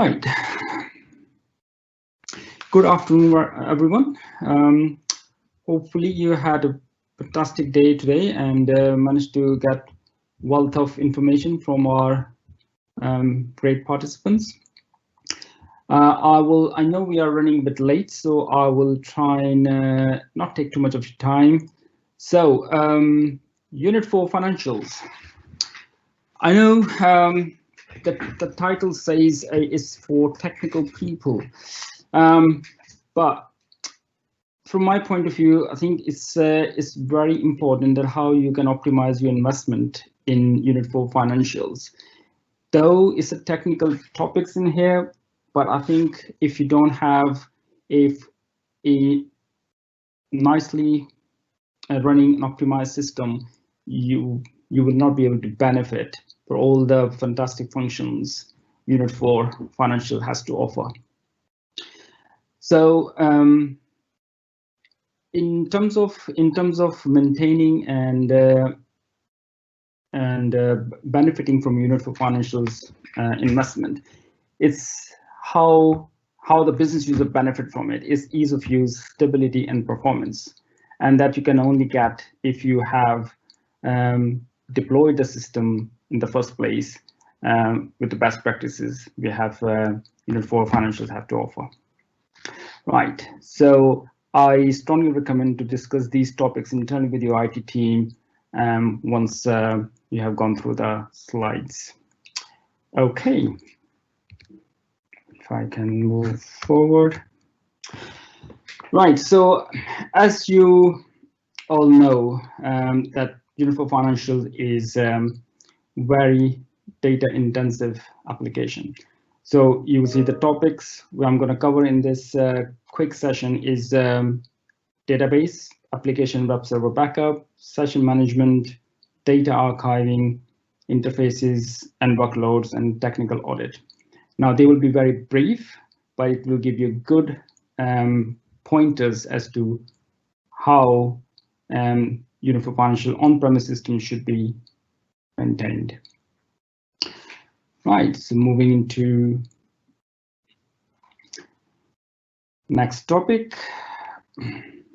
Right. Good afternoon, everyone. Hopefully you had a fantastic day today and managed to get wealth of information from our great participants. I know we are running a bit late, so I will try and not take too much of your time. So, Unit 4 Financials. I know the title says it's for technical people, but from my point of view, I think it's very important that how you can optimize your investment in Unit 4 Financials. Though it's a technical topics in here, but I think if you don't have a nicely running and optimized system, you will not be able to benefit for all the fantastic functions Unit 4 Financial has to offer. So in terms of maintaining and benefiting from Unit 4 Financials investment, it's how the business user benefit from it is ease of use, stability, and performance, and that you can only get if you have deployed the system in the first place with the best practices we have Unit 4 Financials have to offer. Right, so I strongly recommend to discuss these topics internally with your IT team once you have gone through the slides. Okay, if I can move forward. Right, so as you all know, that Unit 4 Financials is very data intensive application. So you will see the topics I'm going to cover in this quick session is database, application web server backup, session management, data archiving, interfaces and workloads, and technical audit. Now they will be very brief, but it will give you good pointers as to how Unit 4 Financial on-premise system should be maintained. Right, so moving into next topic.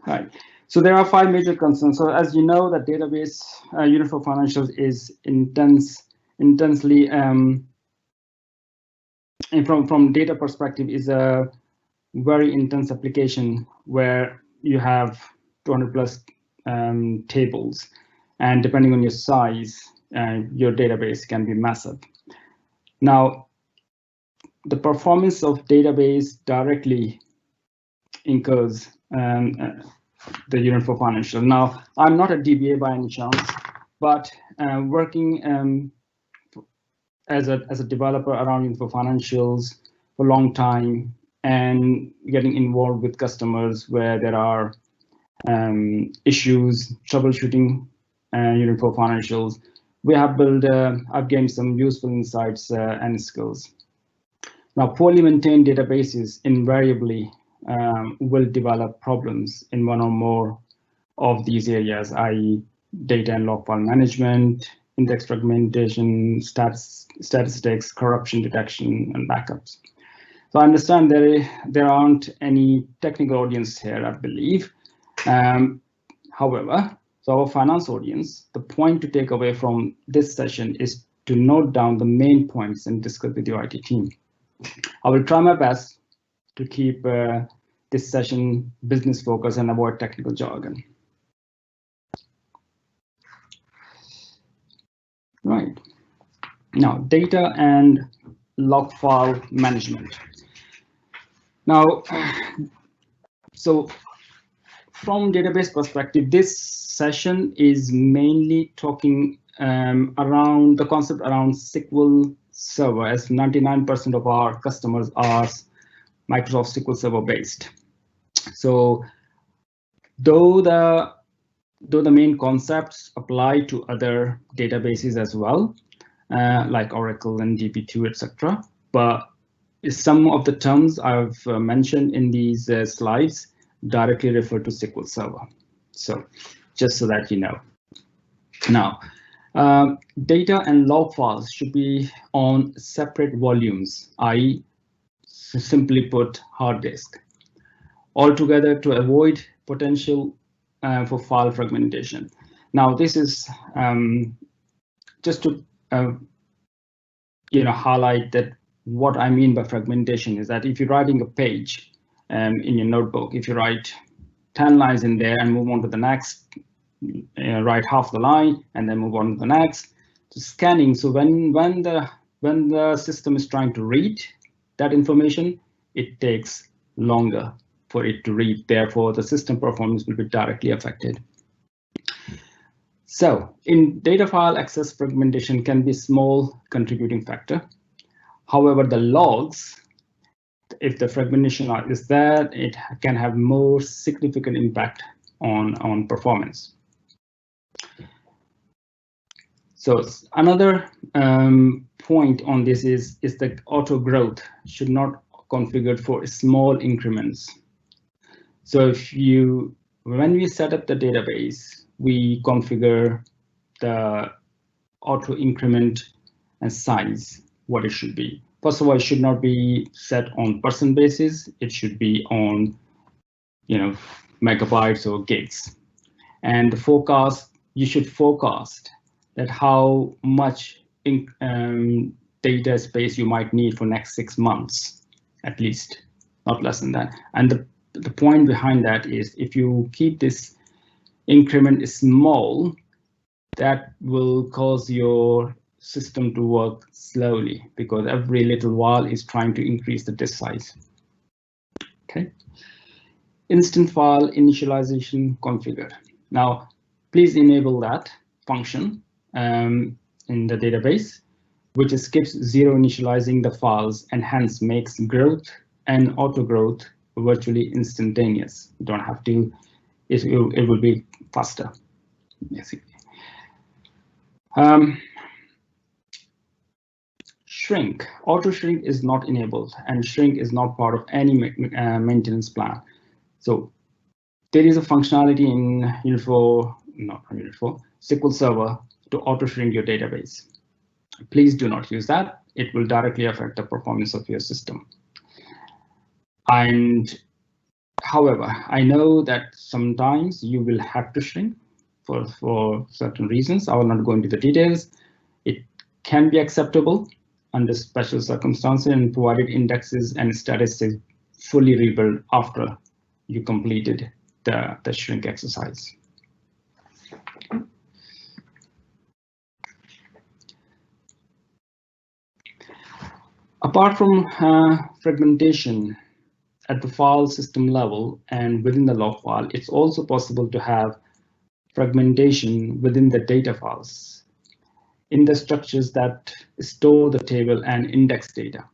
Right, so there are 5 major concerns. So as you know, that database Unit 4 Financials is intensely and from data perspective is a very intense application where you have 200 plus tables, and depending on your size, your database can be massive. Now, the performance of database directly incurs the Unit 4 Financial. Now, I'm not a DBA by any chance, but working as a developer around Unit 4 Financials for a long time and getting involved with customers where there are issues, troubleshooting Unit 4 Financials, we have built, I've gained some useful insights and skills. Now, poorly maintained databases invariably will develop problems in one or more of these areas, i.e. data and log file management, index fragmentation, statistics, corruption detection, and backups. So I understand there aren't any technical audience here, I believe. However, so our finance audience, the point to take away from this session is to note down the main points and discuss with your IT team. I will try my best to keep this session business focused and avoid technical jargon. Right, now data and log file management. Now, so from database perspective, this session is mainly talking around the concept around SQL Server, as 99% of our customers are Microsoft SQL Server based. So though the main concepts apply to other databases as well, like Oracle and DB2, etc., but some of the terms I've mentioned in these slides directly refer to SQL Server. So just so that you know. Now, data and log files should be on separate volumes, i.e. simply put, hard disk, altogether to avoid potential for file fragmentation. Now, this is just to highlight that what I mean by fragmentation is that if you're writing a page in your notebook, if you write 10 lines in there and move on to the next, write half the line and then move on to the next, to scanning. So when the system is trying to read that information, it takes longer for it to read. Therefore, the system performance will be directly affected. So in data file access, fragmentation can be a small contributing factor. However, the logs, if the fragmentation is there, it can have more significant impact on performance. So another point on this is that auto growth should not configured for small increments. So when we set up the database, we configure the auto increment and size, what it should be. First of all, it should not be set on percent basis. It should be on, megabytes or gigs. And the forecast, you should forecast that how much data space you might need for next 6 months, at least, not less than that. And the point behind that is if you keep this increment small, that will cause your system to work slowly because every little while is trying to increase the disk size. Okay. Instant file initialization configured. Now, please enable that function in the database, which skips zero initializing the files and hence makes growth and auto growth virtually instantaneous. You don't have to, it will be faster, basically. Shrink, auto shrink is not enabled and shrink is not part of any maintenance plan. So there is a functionality in Unit4, not Unit4, SQL Server to auto shrink your database. Please do not use that. It will directly affect the performance of your system. And however, I know that sometimes you will have to shrink for certain reasons. I will not go into the details. It can be acceptable under special circumstances and provided indexes and statistics fully rebuild after you completed the shrink exercise. Apart from fragmentation at the file system level and within the log file, it's also possible to have fragmentation within the data files in the structures that store the table and index data.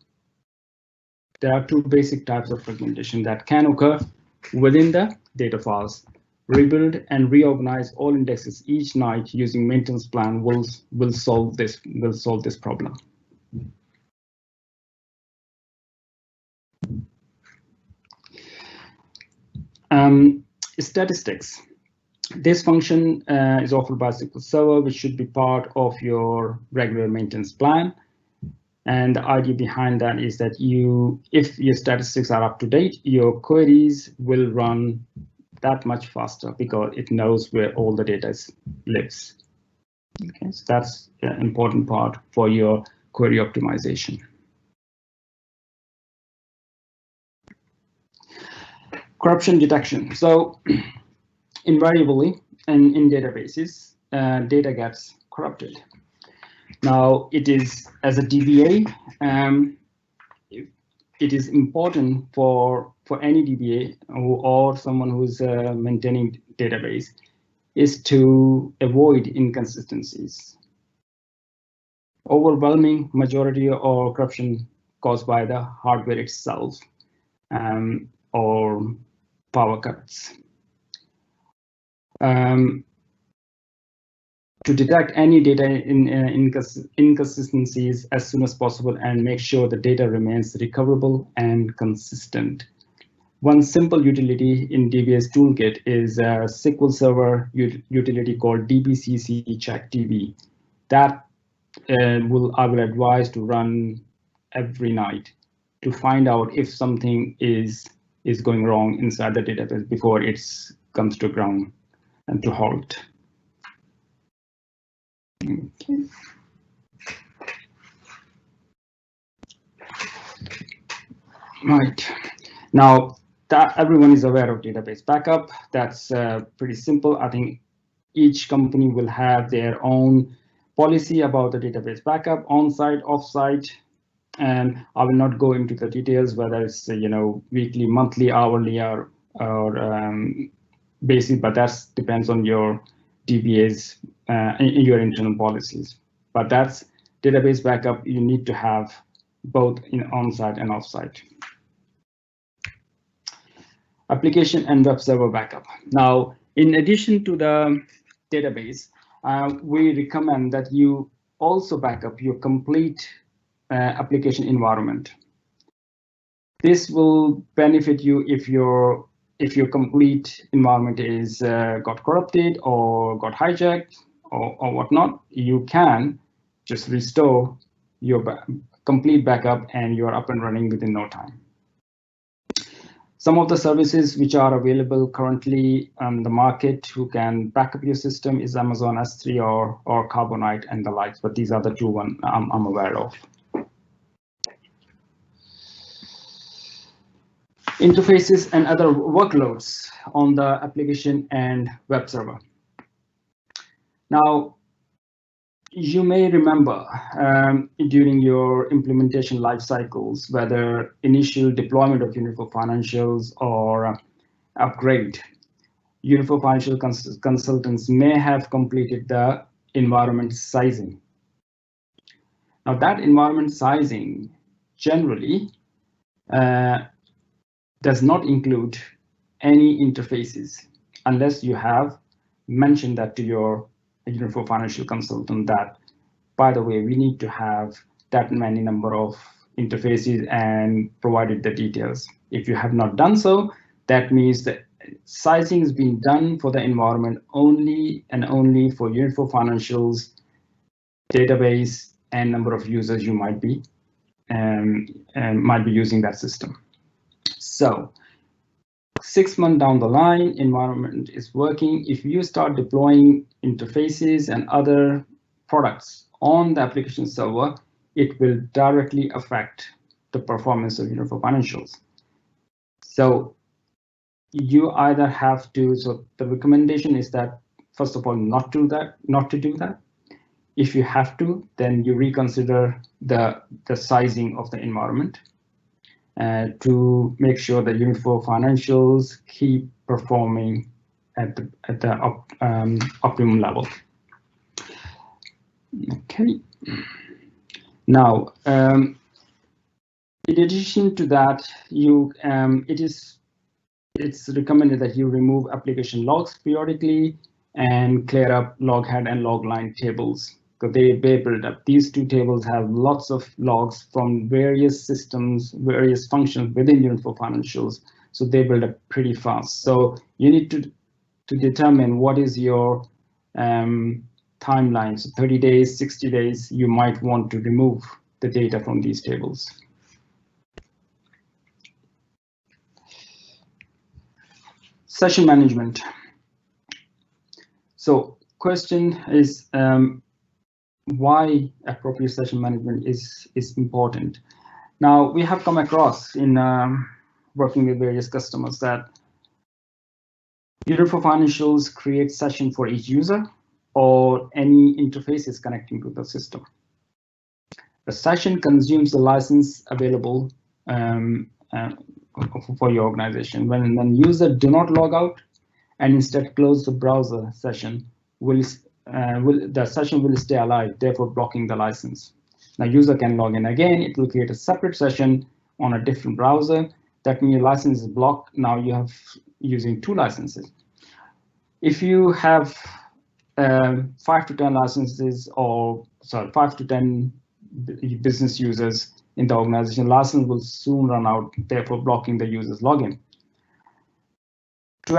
There are two basic types of fragmentation that can occur within the data files. Rebuild and reorganize all indexes each night using maintenance plan will solve this problem. Statistics. This function is offered by SQL Server, which should be part of your regular maintenance plan. And the idea behind that is that if your statistics are up to date, your queries will run that much faster because it knows where all the data lives. Okay, so that's an important part for your query optimization. Corruption detection. So invariably in databases, data gets corrupted. Now it is, as a DBA, it is important for any DBA or someone who's maintaining database is to avoid inconsistencies. Overwhelming majority or corruption caused by the hardware itself or power cuts. To detect any data inconsistencies as soon as possible and make sure the data remains recoverable and consistent. One simple utility in DBA's toolkit is a SQL Server utility called dbcc check db. That I will advise to run every night to find out if something is going wrong inside the database before it comes to ground and to halt. Okay. Right. Now that everyone is aware of database backup, that's pretty simple. I think each company will have their own policy about the database backup, on-site, off-site, and I will not go into the details whether it's weekly, monthly, hourly, or basic, but that depends on your DBAs, your internal policies. But that's database backup. You need to have both in on-site and off-site. Application and web server backup. Now, in addition to the database, we recommend that you also backup your complete application environment. This will benefit you if your complete environment is got corrupted or got hijacked or whatnot. You can just restore your complete backup and you are up and running within no time. Some of the services which are available currently on the market who can back up your system is Amazon S3 or Carbonite and the likes, but these are the two I'm aware of. Interfaces and other workloads on the application and web server. Now, you may remember during your implementation life cycles, whether initial deployment of Unit4 Financials or upgrade, Unit4 Financial consultants may have completed the environment sizing. Now, that environment sizing generally does not include any interfaces unless you have mentioned that to your Unit4 Financial consultant that, by the way, we need to have that many number of interfaces and provided the details. If you have not done so, that means that sizing is being done for the environment only and only for Unit4 Financials database and number of users you might be using that system. So 6 months down the line, environment is working. If you start deploying interfaces and other products on the application server, it will directly affect the performance of Unit4 Financials. So you either have to, so the recommendation is that, first of all, not to do that. If you have to, then you reconsider the sizing of the environment to make sure that Unit4 Financials keep performing at the optimum level. Okay. Now, in addition to that, it's recommended that you remove application logs periodically and clear up log head and log line tables, because they build up. These two tables have lots of logs from various systems, various functions within Unit4 Financials, so they build up pretty fast. So you need to determine what is your timeline. So 30 days, 60 days, you might want to remove the data from these tables. Session management. So question is, why appropriate session management is important. Now, we have come across in working with various customers that Unit4 Financials create session for each user or any interfaces connecting to the system. The session consumes the license available for your organization. When user do not log out and instead close the browser session, the session will stay alive, therefore blocking the license. Now user can log in again, it will create a separate session on a different browser. That means your license is blocked. Now you have using two licenses. If you have 5 to 10 licenses, or sorry, 5 to 10 business users in the organization, license will soon run out, therefore blocking the user's login. To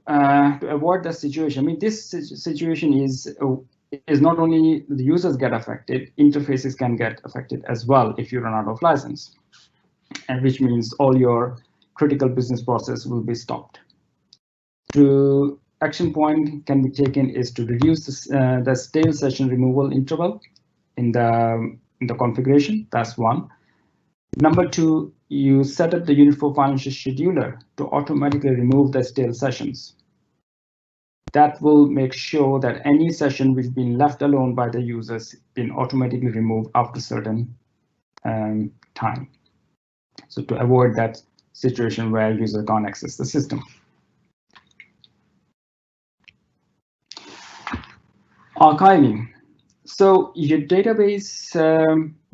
avoid that situation, I mean, this situation is not only the users get affected, interfaces can get affected as well if you run out of license. and which means all your critical business process will be stopped. To action point can be taken is to reduce the stale session removal interval in the configuration. That's one. Number two, you set up the Unit4 Financial Scheduler to automatically remove the stale sessions. That will make sure that any session which has been left alone by the users been automatically removed after certain time. So to avoid that situation where user can't access the system. Archiving. So your database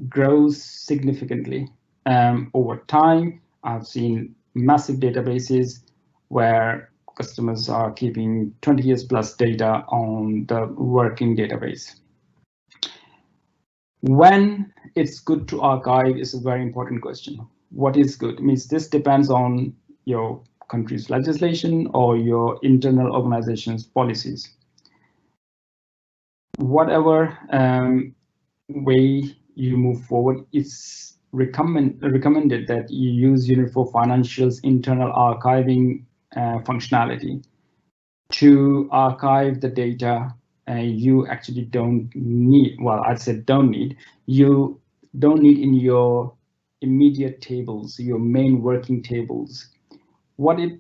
grows significantly over time. I've seen massive databases where customers are keeping 20 years plus data on the working database. When it's good to archive is a very important question. What is good? It means this depends on your country's legislation or your internal organization's policies. Whatever way you move forward, it's recommended that you use Unit4 Financials internal archiving functionality to archive the data you actually don't need. Well, I'd say don't need. You don't need in your immediate tables, your main working tables. What it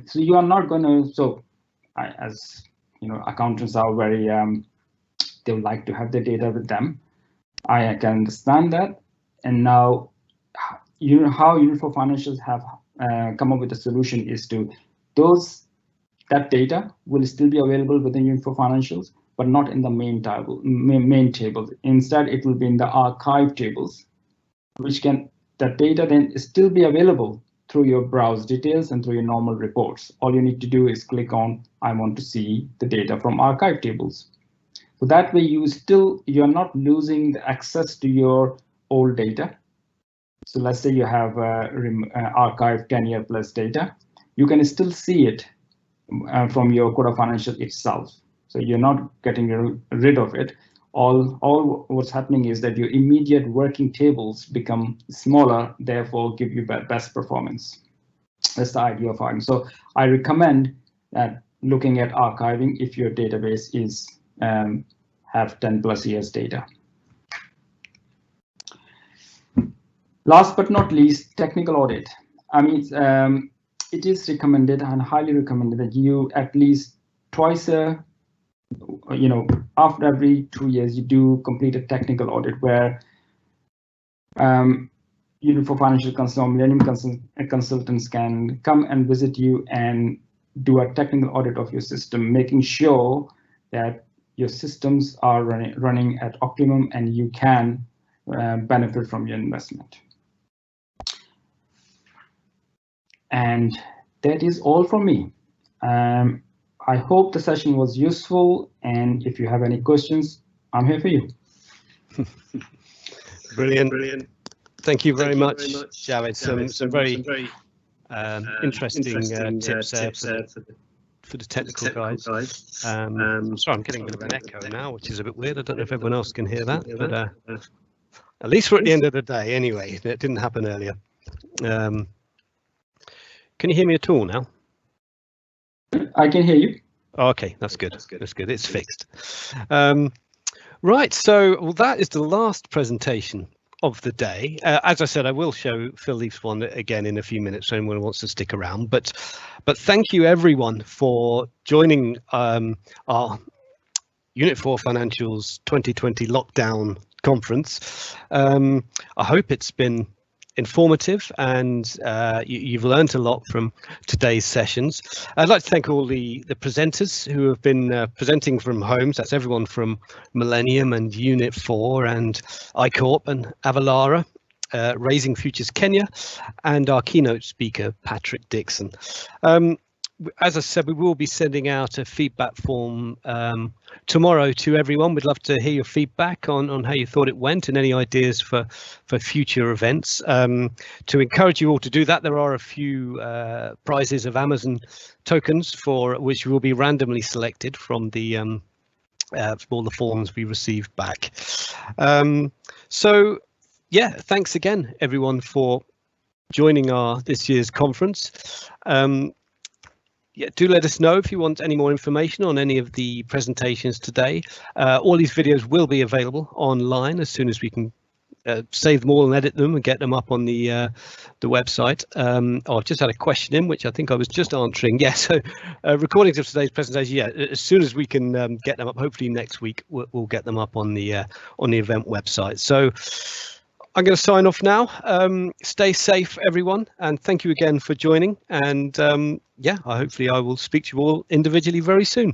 so you are not going to. So, as you know, accountants are very they would like to have the data with them. I can understand that. And now, you know how Unit4 Financials have come up with a solution is to that data will still be available within Unit4 Financials, but not in the main tables. Instead, it will be in the archive tables, which can that data then still be available through your browse details and through your normal reports. All you need to do is click on I want to see the data from archive tables. So that way you're not losing the access to your old data. So let's say you have archived 10-year plus data, you can still see it from your Code of Financial itself. So you're not getting rid of it. All what's happening is that your immediate working tables become smaller, therefore give you best performance. That's the idea of archiving. So I recommend looking at archiving if your database is have 10 plus years data. Last but not least, technical audit. I mean, it is recommended and highly recommended that you at least twice after every 2 years, you do complete a technical audit where Unit4 Financial Consultants, Millennium consultants can come and visit you and do a technical audit of your system, making sure that your systems are running at optimum and you can benefit from your investment. And that is all from me. I hope the session was useful, and if you have any questions, I'm here for you. Brilliant. Thank you very much, Jawaid. Some very interesting tips there for the technical guys. Sorry, I'm getting a bit of an echo now, which is a bit weird. I don't know if everyone else can hear that, but at least we're at the end of the day anyway. It didn't happen earlier. Can you hear me at all now? I can hear you. Okay, that's good. That's good. It's fixed. Right, so that is the last presentation of the day. As I said, I will show Phil Leaf's one again in a few minutes for anyone who wants to stick around. But thank you everyone for joining our Unit4 Financials 2020 lockdown conference. I hope it's been informative and you've learned a lot from today's sessions. I'd like to thank all the presenters who have been presenting from homes. That's everyone from Millennium and Unit4 and iCorp and Avalara, Raising Futures Kenya, and our keynote speaker, Patrick Dixon. As I said, we will be sending out a feedback form tomorrow to everyone. We'd love to hear your feedback on how you thought it went and any ideas for future events. To encourage you all to do that, there are a few prizes of Amazon tokens for which will be randomly selected from the all the forms we received back. So yeah, thanks again everyone for joining this year's conference. Yeah, do let us know if you want any more information on any of the presentations today. All these videos will be available online as soon as we can save them all and edit them and get them up on the website. I've just had a question in, which I think I was just answering. Yeah, so recordings of today's presentation, yeah, as soon as we can get them up, hopefully next week, we'll get them up on the event website. So I'm going to sign off now. Stay safe, everyone, and thank you again for joining. And yeah, hopefully I will speak to you all individually very soon.